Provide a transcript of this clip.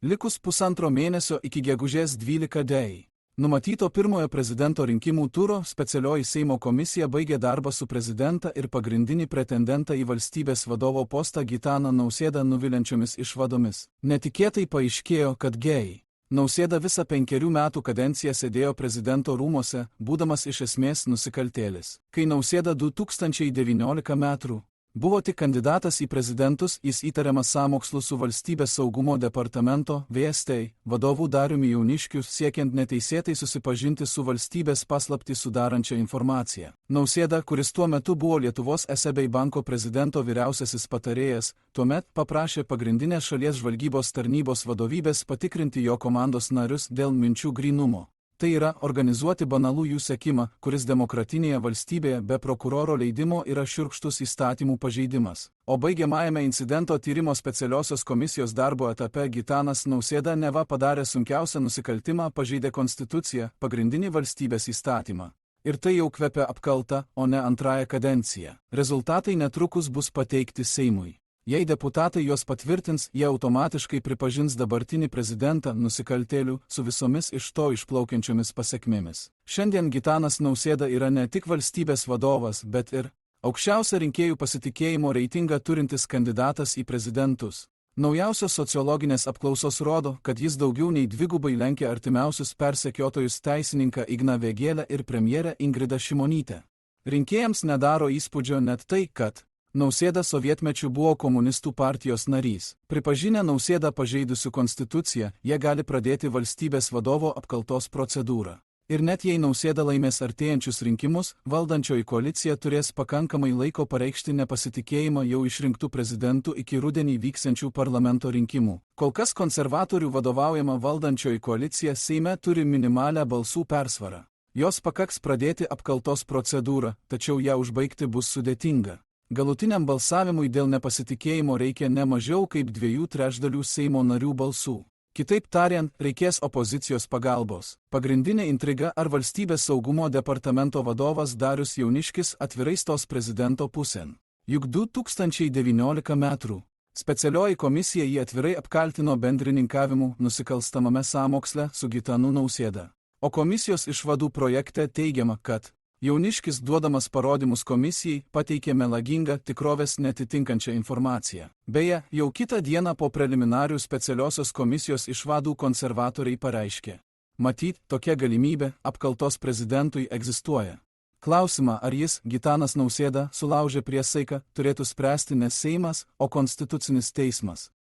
Likus pusantro mėnesio iki gegužės 12 dėjai. Numatyto pirmojo prezidento rinkimų turo specialioji Seimo komisija baigė darbą su prezidentą ir pagrindinį pretendentą į valstybės vadovo postą Gitaną Nausėdą nuviliančiomis išvadomis. Netikėtai paaiškėjo, kad gėjai. Nausėda visą 5 metų kadenciją sėdėjo prezidento rūmose, būdamas iš esmės nusikaltėlis. Kai Nausėda 2019 metų buvo tik kandidatas į prezidentus, jis įtariamas sąmokslu su valstybės saugumo departamento VST vadovu Dariumi Jauniškiu siekiant neteisėtai susipažinti su valstybės paslaptį sudarančia informacija. Nausėda, kuris tuo metu buvo Lietuvos SEB banko prezidento vyriausiasis patarėjas, tuomet paprašė pagrindinės šalies žvalgybos tarnybos vadovybės patikrinti jo komandos narius dėl minčių grynumo. Tai yra organizuoti banalų jų sekimą, kuris demokratinėje valstybėje be prokuroro leidimo yra šiurkštus įstatymų pažeidimas. O baigiamajame incidento tyrimo specialiosios komisijos darbo etape Gitanas Nausėda neva padarė sunkiausią nusikaltimą, pažeidė konstituciją, pagrindinį valstybės įstatymą. Ir tai jau kvepia apkalta, o ne antrąją kadenciją. Rezultatai netrukus bus pateikti Seimui. Jei deputatai juos patvirtins, jie automatiškai pripažins dabartinį prezidentą nusikaltėliu su visomis iš to išplaukiančiomis pasekmėmis. Šiandien Gitanas Nausėda yra ne tik valstybės vadovas, bet ir aukščiausią rinkėjų pasitikėjimo reitingą turintis kandidatas į prezidentus. Naujausios sociologinės apklausos rodo, kad jis daugiau nei dvigubai lenkia artimiausius persekiotojus teisininką Igną Vėgėlę ir premjerę Ingridą Šimonytę. Rinkėjams nedaro įspūdžio net tai, kad Nausėda sovietmečiu buvo komunistų partijos narys. Pripažinę Nausėdą pažeidusių konstituciją, jie gali pradėti valstybės vadovo apkaltos procedūrą. Ir net jei Nausėda laimės artėjančius rinkimus, valdančioji koalicija turės pakankamai laiko pareikšti nepasitikėjimą jau išrinktų prezidentų iki rudenį vyksiančių parlamento rinkimų. Kol kas konservatorių vadovaujama valdančioji koalicija Seime turi minimalią balsų persvarą. Jos pakaks pradėti apkaltos procedūrą, tačiau ją užbaigti bus sudėtinga. Galutiniam balsavimui dėl nepasitikėjimo reikia ne mažiau kaip 2/3 Seimo narių balsų. Kitaip tariant, reikės opozicijos pagalbos. Pagrindinė intriga, ar valstybės saugumo departamento vadovas Darius Jauniškis atvirai stos prezidento pusėn. Juk 2019 metų specialioji komisija jį atvirai apkaltino bendrininkavimu nusikalstamame sąmoksle su Gitanu Nausėda. O komisijos išvadų projekte teigiama, kad Jauniškis, duodamas parodymus komisijai, pateikė melagingą, tikrovės netitinkančią informaciją. Beje, jau kitą dieną po preliminarių specialiosios komisijos išvadų konservatoriai pareiškė: matyt, tokia galimybė apkaltos prezidentui egzistuoja. Klausimą, ar jis, Gitanas Nausėda, sulaužė priesaiką, turėtų spręsti ne Seimas, o Konstitucinis teismas.